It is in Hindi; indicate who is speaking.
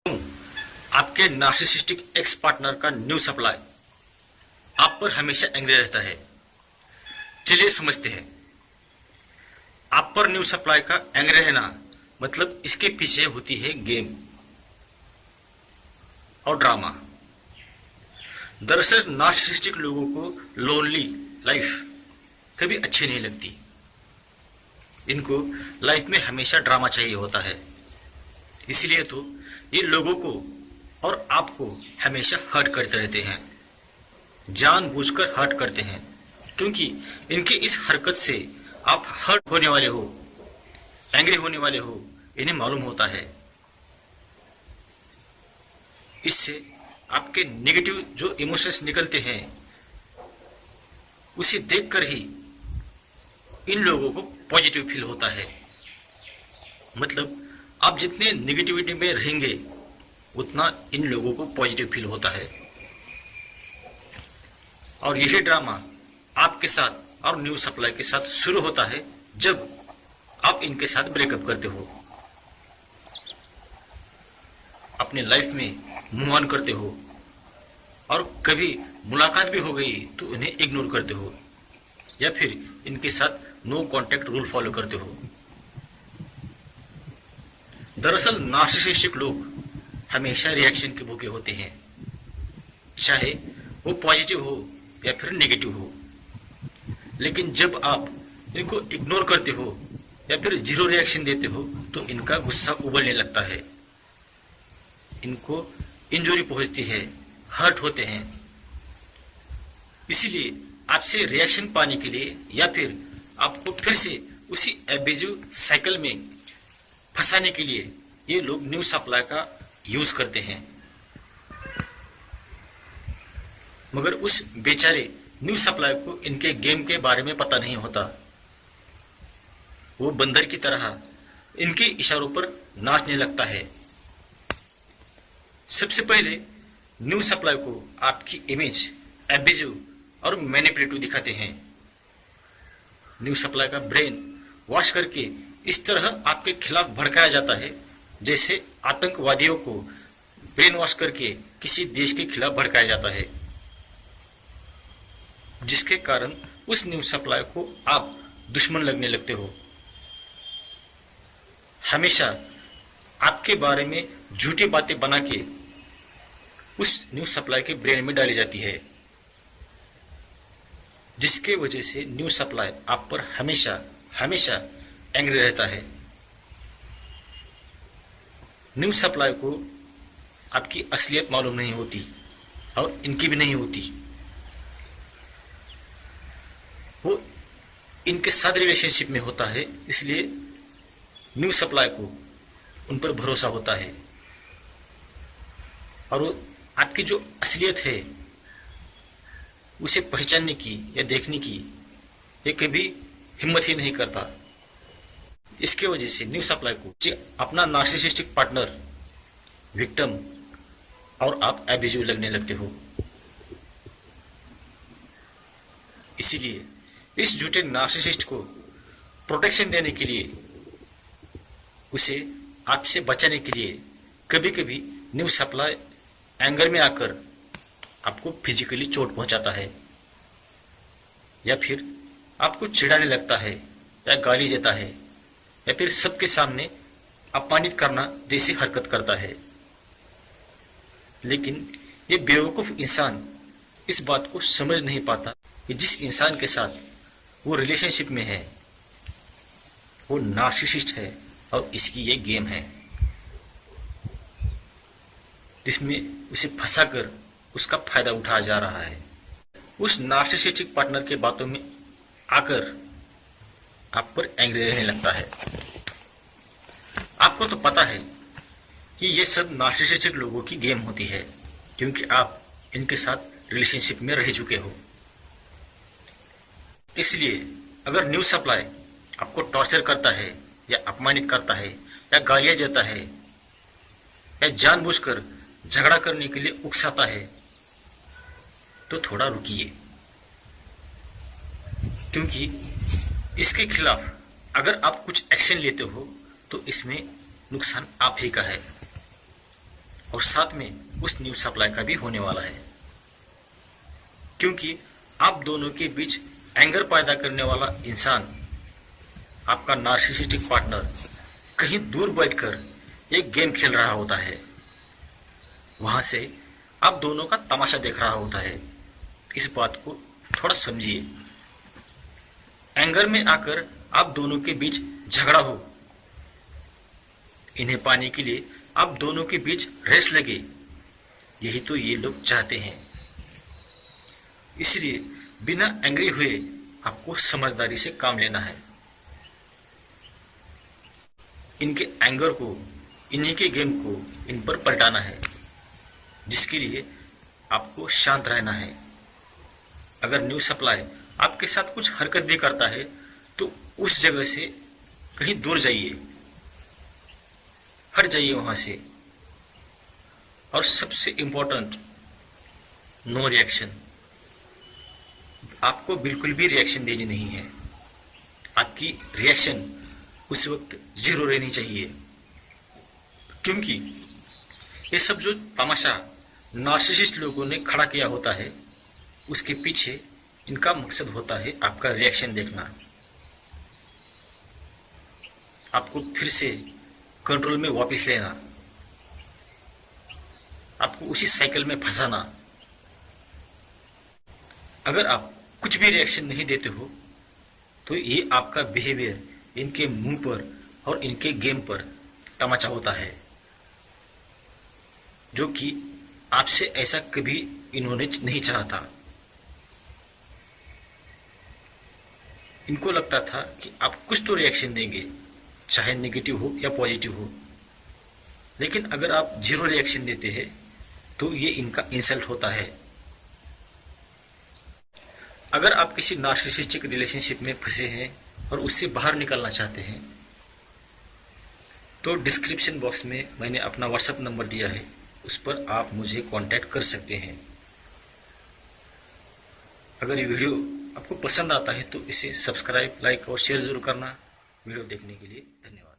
Speaker 1: आपके नार्सिसिस्टिक एक्स पार्टनर का न्यू सप्लाई आप पर हमेशा एंग्री रहता है। चलिए समझते हैं। आप पर न्यू सप्लाई का एंग्री रहना मतलब इसके पीछे होती है गेम और ड्रामा। दरअसल नार्सिसिस्टिक लोगों को लोनली लाइफ कभी अच्छी नहीं लगती। इनको लाइफ में हमेशा ड्रामा चाहिए होता है। इसलिए तो ये लोगों को और आपको हमेशा हर्ट करते रहते हैं, जानबूझकर हर्ट करते हैं, क्योंकि इनकी इस हरकत से आप हर्ट होने वाले हो, एंग्री होने वाले हो, इन्हें मालूम होता है। इससे आपके नेगेटिव जो इमोशंस निकलते हैं उसे देखकर ही इन लोगों को पॉजिटिव फील होता है। मतलब आप जितने नेगेटिविटी में रहेंगे उतना इन लोगों को पॉजिटिव फील होता है। और यही ड्रामा आपके साथ और न्यू सप्लाई के साथ शुरू होता है जब आप इनके साथ ब्रेकअप करते हो, अपने लाइफ में मूव ऑन करते हो, और कभी मुलाकात भी हो गई तो इन्हें इग्नोर करते हो या फिर इनके साथ नो कांटेक्ट रूल फॉलो करते हो। दरअसल नार्सिसिस्टिक लोग हमेशा रिएक्शन के भूखे होते हैं, चाहे वो पॉजिटिव हो या फिर नेगेटिव हो। लेकिन जब आप इनको इग्नोर करते हो या फिर जीरो रिएक्शन देते हो तो इनका गुस्सा उबलने लगता है, इनको इंजरी पहुंचती है, हर्ट होते हैं। इसीलिए आपसे रिएक्शन पाने के लिए या फिर आपको फिर से उसी एब्यूजिव साइकिल में फंसाने के लिए ये लोग न्यू सप्लाई का यूज करते हैं। मगर उस बेचारे न्यू सप्लाई को इनके गेम के बारे में पता नहीं होता। वो बंदर की तरह इनके इशारों पर नाचने लगता है। सबसे पहले न्यू सप्लाई को आपकी इमेज एब्यूजिव और मैनिपुलेटिव दिखाते हैं। न्यू सप्लाई का ब्रेन वॉश करके इस तरह आपके खिलाफ भड़काया जाता है जैसे आतंकवादियों को ब्रेन वॉश करके किसी देश के खिलाफ भड़काया जाता है, जिसके कारण उस न्यू सप्लाई को आप दुश्मन लगने लगते हो। हमेशा आपके बारे में झूठी बातें बना के उस न्यू सप्लाई के ब्रेन में डाली जाती है, जिसके वजह से न्यू सप्लाई आप पर हमेशा हमेशा एंग्री रहता है। न्यू सप्लाई को आपकी असलियत मालूम नहीं होती और इनकी भी नहीं होती। वो इनके साथ रिलेशनशिप में होता है, इसलिए न्यू सप्लाई को उन पर भरोसा होता है और वो आपकी जो असलियत है उसे पहचानने की या देखने की ये कभी हिम्मत ही नहीं करता। इसके वजह से न्यू सप्लाई को अपना नार्सिसिस्टिक पार्टनर विक्टिम और आप एब्यूजिव लगने लगते हो। इसीलिए इस झूठे नार्सिसिस्ट को प्रोटेक्शन देने के लिए, उसे आपसे बचाने के लिए कभी कभी न्यू सप्लाई एंगर में आकर आपको फिजिकली चोट पहुंचाता है या फिर आपको चिढ़ाने लगता है या गाली देता है या फिर सबके सामने अपमानित करना जैसी हरकत करता है। लेकिन ये बेवकूफ़ इंसान इस बात को समझ नहीं पाता कि जिस इंसान के साथ वो रिलेशनशिप में है वो नार्सिसिस्ट है और इसकी ये गेम है जिसमें उसे फंसाकर उसका फायदा उठाया जा रहा है। उस नार्सिसिस्टिक पार्टनर के बातों में आकर आप पर एंग्री रहने लगता है। आपको तो पता है कि ये सब नार्सिसिस्टिक लोगों की गेम होती है, क्योंकि आप इनके साथ रिलेशनशिप में रह चुके हो। इसलिए अगर न्यू सप्लाई आपको टॉर्चर करता है या अपमानित करता है या गालियां देता है या जानबूझकर झगड़ा करने के लिए उकसाता है तो थोड़ा रुकिए, क्योंकि इसके खिलाफ अगर आप कुछ एक्शन लेते हो तो इसमें नुकसान आप ही का है। और साथ में उस न्यू सप्लाई का भी होने वाला है, क्योंकि आप दोनों के बीच एंगर पैदा करने वाला इंसान, आपका नार्सिसिस्टिक पार्टनर, कहीं दूर बैठकर एक गेम खेल रहा होता है। वहां से आप दोनों का तमाशा देख रहा होता है। इस बात को थोड़ा समझिए। एंगर में आकर आप दोनों के बीच झगड़ा हो, इन्हें पाने के लिए आप दोनों के बीच रेस लगे, यही तो ये लोग चाहते हैं। इसलिए बिना एंग्री हुए आपको समझदारी से काम लेना है। इनके एंगर को, इन्हीं के गेम को इन पर पलटाना है, जिसके लिए आपको शांत रहना है। अगर न्यू सप्लाई आपके साथ कुछ हरकत भी करता है तो उस जगह से कहीं दूर जाइए, हट जाइए वहां से। और सबसे इंपॉर्टेंट, नो रिएक्शन। आपको बिल्कुल भी रिएक्शन देनी नहीं है। आपकी रिएक्शन उस वक्त जीरो रहनी चाहिए, क्योंकि ये सब जो तमाशा नार्सिसिस्ट लोगों ने खड़ा किया होता है, उसके पीछे इनका मकसद होता है आपका रिएक्शन देखना, आपको फिर से कंट्रोल में वापस लेना, आपको उसी साइकिल में फंसाना। अगर आप कुछ भी रिएक्शन नहीं देते हो तो ये आपका बिहेवियर इनके मुंह पर और इनके गेम पर तमाचा होता है, जो कि आपसे ऐसा कभी इन्होंने नहीं चाहा था। इनको लगता था कि आप कुछ तो रिएक्शन देंगे, चाहे नेगेटिव हो या पॉजिटिव हो, लेकिन अगर आप जीरो रिएक्शन देते हैं तो ये इनका इंसल्ट होता है। अगर आप किसी नार्सिसिस्टिक रिलेशनशिप में फंसे हैं और उससे बाहर निकलना चाहते हैं तो डिस्क्रिप्शन बॉक्स में मैंने अपना व्हाट्सएप नंबर दिया है, उस पर आप मुझे कांटेक्ट कर सकते हैं। अगर ये वीडियो आपको पसंद आता है तो इसे सब्सक्राइब, लाइक और शेयर जरूर करना। वीडियो देखने के लिए धन्यवाद।